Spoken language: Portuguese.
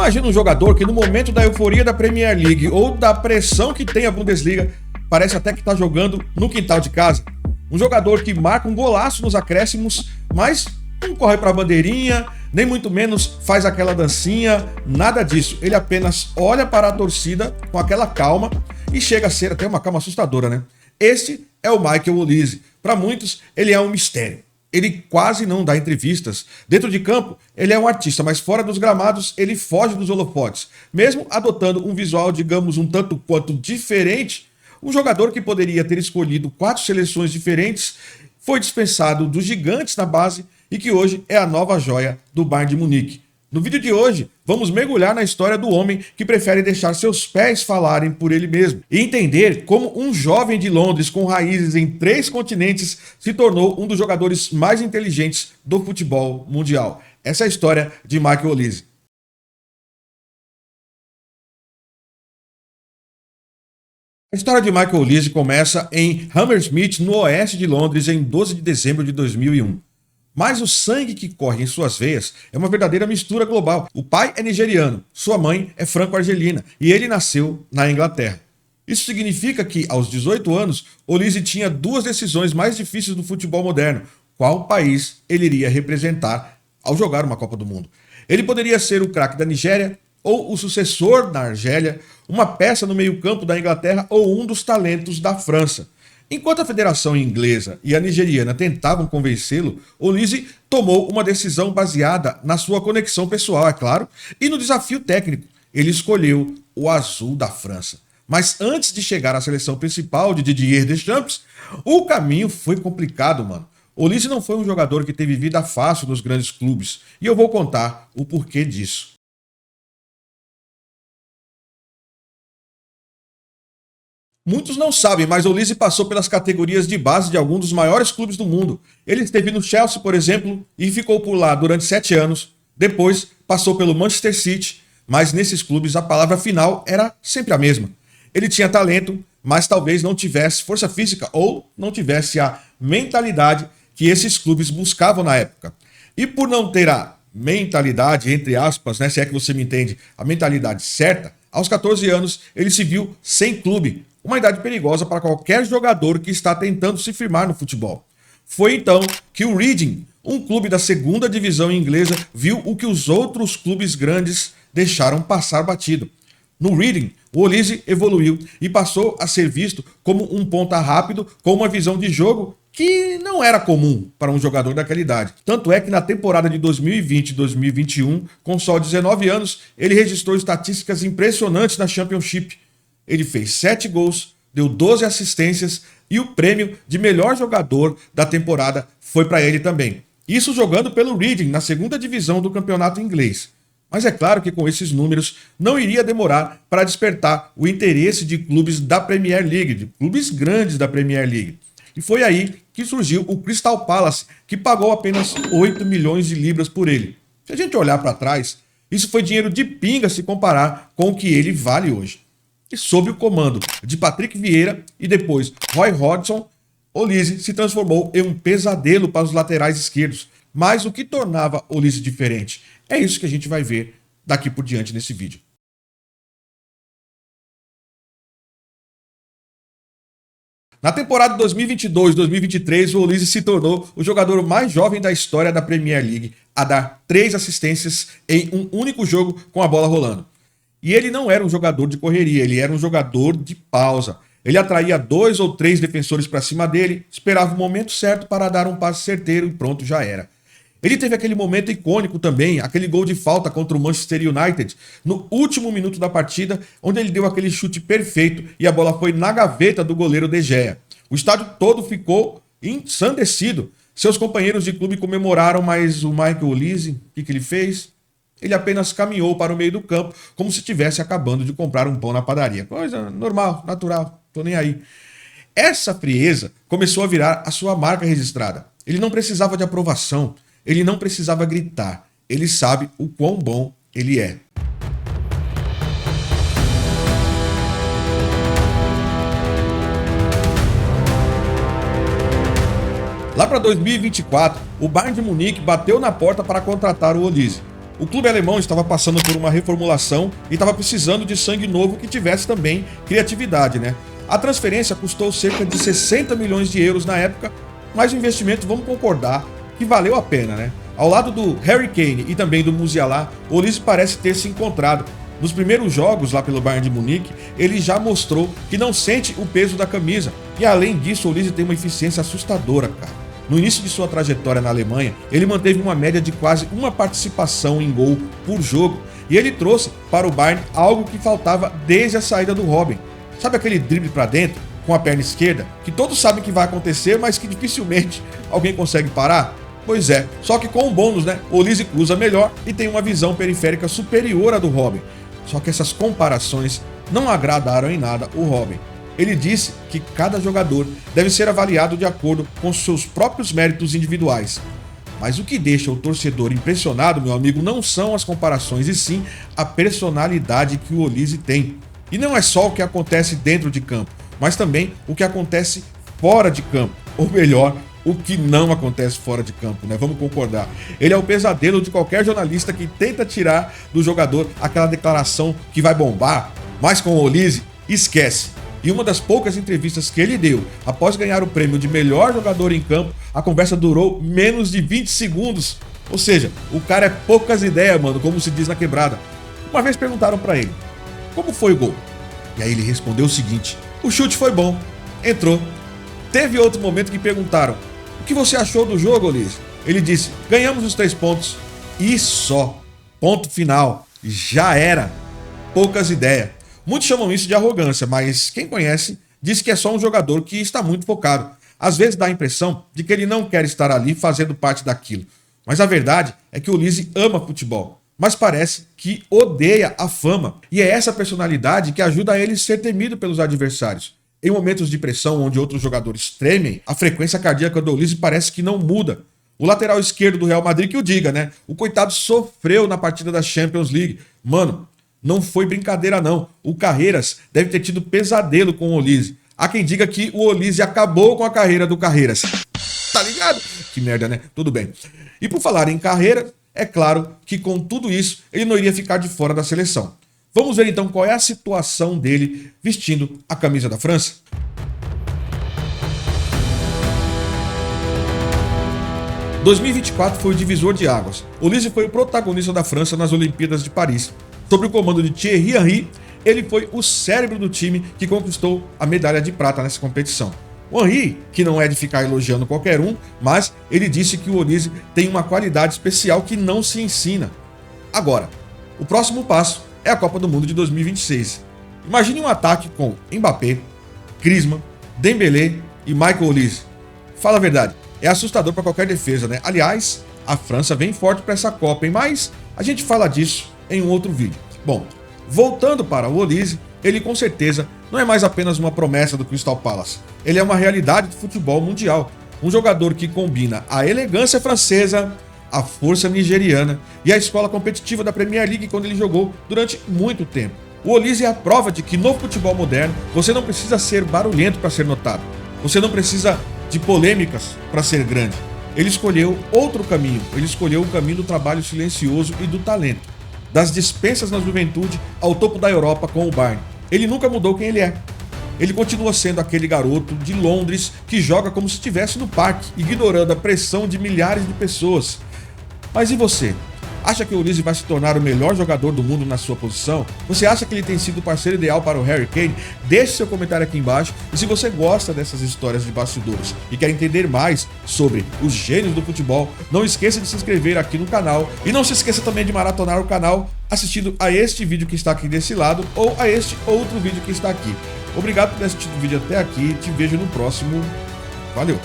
Imagina um jogador que no momento da euforia da Premier League ou da pressão que tem a Bundesliga, parece até que está jogando no quintal de casa. Um jogador que marca um golaço nos acréscimos, mas não corre para a bandeirinha, nem muito menos faz aquela dancinha, nada disso. Ele apenas olha para a torcida com aquela calma e chega a ser até uma calma assustadora, né? Esse é o Michael Olise. Para muitos, ele é um mistério. Ele quase não dá entrevistas. Dentro de campo, ele é um artista, mas fora dos gramados, ele foge dos holofotes. Mesmo adotando um visual, digamos, um tanto quanto diferente, um jogador que poderia ter escolhido 4 seleções diferentes foi dispensado dos gigantes na base e que hoje é a nova joia do Bayern de Munique. No vídeo de hoje, vamos mergulhar na história do homem que prefere deixar seus pés falarem por ele mesmo e entender como um jovem de Londres com raízes em 3 continentes se tornou um dos jogadores mais inteligentes do futebol mundial. Essa é a história de Michael Olise. A história de Michael Olise começa em Hammersmith, no oeste de Londres, em 12 de dezembro de 2001. Mas o sangue que corre em suas veias é uma verdadeira mistura global. O pai é nigeriano, sua mãe é franco-argelina e ele nasceu na Inglaterra. Isso significa que, aos 18 anos, Olise tinha 2 decisões mais difíceis do futebol moderno. Qual país ele iria representar ao jogar uma Copa do Mundo? Ele poderia ser o craque da Nigéria ou o sucessor da Argélia, uma peça no meio-campo da Inglaterra ou um dos talentos da França. Enquanto a Federação Inglesa e a nigeriana tentavam convencê-lo, Olise tomou uma decisão baseada na sua conexão pessoal, é claro, e no desafio técnico. Ele escolheu o azul da França. Mas antes de chegar à seleção principal de Didier Deschamps, o caminho foi complicado, mano. Olise não foi um jogador que teve vida fácil nos grandes clubes, e eu vou contar o porquê disso. Muitos não sabem, mas Olise passou pelas categorias de base de alguns dos maiores clubes do mundo. Ele esteve no Chelsea, por exemplo, e ficou por lá durante 7 anos. Depois, passou pelo Manchester City, mas nesses clubes a palavra final era sempre a mesma. Ele tinha talento, mas talvez não tivesse força física ou não tivesse a mentalidade que esses clubes buscavam na época. E por não ter a mentalidade, entre aspas, né, se é que você me entende, a mentalidade certa, aos 14 anos ele se viu sem clube. Uma idade perigosa para qualquer jogador que está tentando se firmar no futebol. Foi então que o Reading, um clube da 2ª divisão inglesa, viu o que os outros clubes grandes deixaram passar batido. No Reading, o Olise evoluiu e passou a ser visto como um ponta rápido com uma visão de jogo que não era comum para um jogador daquela idade. Tanto é que na temporada de 2020-2021, com só 19 anos, ele registrou estatísticas impressionantes na Championship. Ele fez 7 gols, deu 12 assistências e o prêmio de melhor jogador da temporada foi para ele também. Isso jogando pelo Reading na 2ª divisão do campeonato inglês. Mas é claro que com esses números não iria demorar para despertar o interesse de clubes da Premier League, de clubes grandes da Premier League. E foi aí que surgiu o Crystal Palace, que pagou apenas 8 milhões de libras por ele. Se a gente olhar para trás, isso foi dinheiro de pinga se comparar com o que ele vale hoje. E sob o comando de Patrick Vieira e depois Roy Hodgson, Olise se transformou em um pesadelo para os laterais esquerdos. Mas o que tornava Olise diferente? É isso que a gente vai ver daqui por diante nesse vídeo. Na temporada 2022-2023, o Olise se tornou o jogador mais jovem da história da Premier League a dar 3 assistências em um único jogo com a bola rolando. E ele não era um jogador de correria, ele era um jogador de pausa. Ele atraía 2 ou 3 defensores para cima dele, esperava o momento certo para dar um passe certeiro e pronto, já era. Ele teve aquele momento icônico também, aquele gol de falta contra o Manchester United, no último minuto da partida, onde ele deu aquele chute perfeito e a bola foi na gaveta do goleiro De Gea. O estádio todo ficou ensandecido. Seus companheiros de clube comemoraram, mas o Michael Olise, o que ele fez? Ele apenas caminhou para o meio do campo, como se estivesse acabando de comprar um pão na padaria. Coisa normal, natural, tô nem aí. Essa frieza começou a virar a sua marca registrada. Ele não precisava de aprovação, ele não precisava gritar. Ele sabe o quão bom ele é. Lá para 2024, o Bayern de Munique bateu na porta para contratar o Olise. O clube alemão estava passando por uma reformulação e estava precisando de sangue novo que tivesse também criatividade, né? A transferência custou cerca de 60 milhões de euros na época, mas o investimento, vamos concordar, que valeu a pena, né? Ao lado do Harry Kane e também do Musiala, o Olise parece ter se encontrado. Nos primeiros jogos lá pelo Bayern de Munique, ele já mostrou que não sente o peso da camisa. E além disso, o Olise tem uma eficiência assustadora, cara. No início de sua trajetória na Alemanha, ele manteve uma média de quase uma participação em gol por jogo. E ele trouxe para o Bayern algo que faltava desde a saída do Robben. Sabe aquele drible para dentro, com a perna esquerda, que todos sabem que vai acontecer, mas que dificilmente alguém consegue parar? Pois é, só que com um bônus, né? O Olise cruza melhor e tem uma visão periférica superior à do Robben. Só que essas comparações não agradaram em nada o Robben. Ele disse que cada jogador deve ser avaliado de acordo com seus próprios méritos individuais. Mas o que deixa o torcedor impressionado, meu amigo, não são as comparações, e sim a personalidade que o Olise tem. E não é só o que acontece dentro de campo, mas também o que acontece fora de campo. Ou melhor, o que não acontece fora de campo, né? Vamos concordar. Ele é o pesadelo de qualquer jornalista que tenta tirar do jogador aquela declaração que vai bombar, mas com o Olise, esquece. E uma das poucas entrevistas que ele deu após ganhar o prêmio de melhor jogador em campo, a conversa durou menos de 20 segundos. Ou seja, o cara é poucas ideias, mano, como se diz na quebrada. Uma vez perguntaram pra ele, como foi o gol? E aí ele respondeu o seguinte, o chute foi bom, entrou. Teve outro momento que perguntaram, o que você achou do jogo, Olise? Ele disse, ganhamos os 3 pontos e só. Ponto final. Já era. Poucas ideias. Muitos chamam isso de arrogância, mas quem conhece diz que é só um jogador que está muito focado. Às vezes dá a impressão de que ele não quer estar ali fazendo parte daquilo. Mas a verdade é que o Olise ama futebol, mas parece que odeia a fama. E é essa personalidade que ajuda a ele ser temido pelos adversários. Em momentos de pressão onde outros jogadores tremem, a frequência cardíaca do Olise parece que não muda. O lateral esquerdo do Real Madrid que o diga, né? O coitado sofreu na partida da Champions League. Mano, não foi brincadeira não. O Carreiras deve ter tido pesadelo com o Olise. Há quem diga que o Olise acabou com a carreira do Carreiras. Tá ligado? Que merda, né? Tudo bem. E por falar em carreira, é claro que com tudo isso, ele não iria ficar de fora da seleção. Vamos ver então qual é a situação dele vestindo a camisa da França? Em 2024 foi o divisor de águas. Olise foi o protagonista da França nas Olimpíadas de Paris. Sob o comando de Thierry Henry, ele foi o cérebro do time que conquistou a medalha de prata nessa competição. O Henry, que não é de ficar elogiando qualquer um, mas ele disse que o Olise tem uma qualidade especial que não se ensina. Agora, o próximo passo é a Copa do Mundo de 2026. Imagine um ataque com Mbappé, Griezmann, Dembélé e Michael Olise. Fala a verdade, é assustador para qualquer defesa, né? Aliás, a França vem forte para essa Copa, hein? Mas a gente fala disso em um outro vídeo. Bom, voltando para o Olise, ele com certeza não é mais apenas uma promessa do Crystal Palace. Ele é uma realidade do futebol mundial. Um jogador que combina a elegância francesa, a força nigeriana e a escola competitiva da Premier League quando ele jogou durante muito tempo. O Olise é a prova de que no futebol moderno você não precisa ser barulhento para ser notado. Você não precisa de polêmicas para ser grande. Ele escolheu outro caminho. Ele escolheu o caminho do trabalho silencioso e do talento. Das dispensas na juventude ao topo da Europa com o Bayern. Ele nunca mudou quem ele é. Ele continua sendo aquele garoto de Londres que joga como se estivesse no parque, ignorando a pressão de milhares de pessoas. Mas e você? Acha que o Olise vai se tornar o melhor jogador do mundo na sua posição? Você acha que ele tem sido o parceiro ideal para o Harry Kane? Deixe seu comentário aqui embaixo. E se você gosta dessas histórias de bastidores e quer entender mais sobre os gênios do futebol, não esqueça de se inscrever aqui no canal. E não se esqueça também de maratonar o canal assistindo a este vídeo que está aqui desse lado ou a este outro vídeo que está aqui. Obrigado por ter assistido o vídeo até aqui. Te vejo no próximo. Valeu!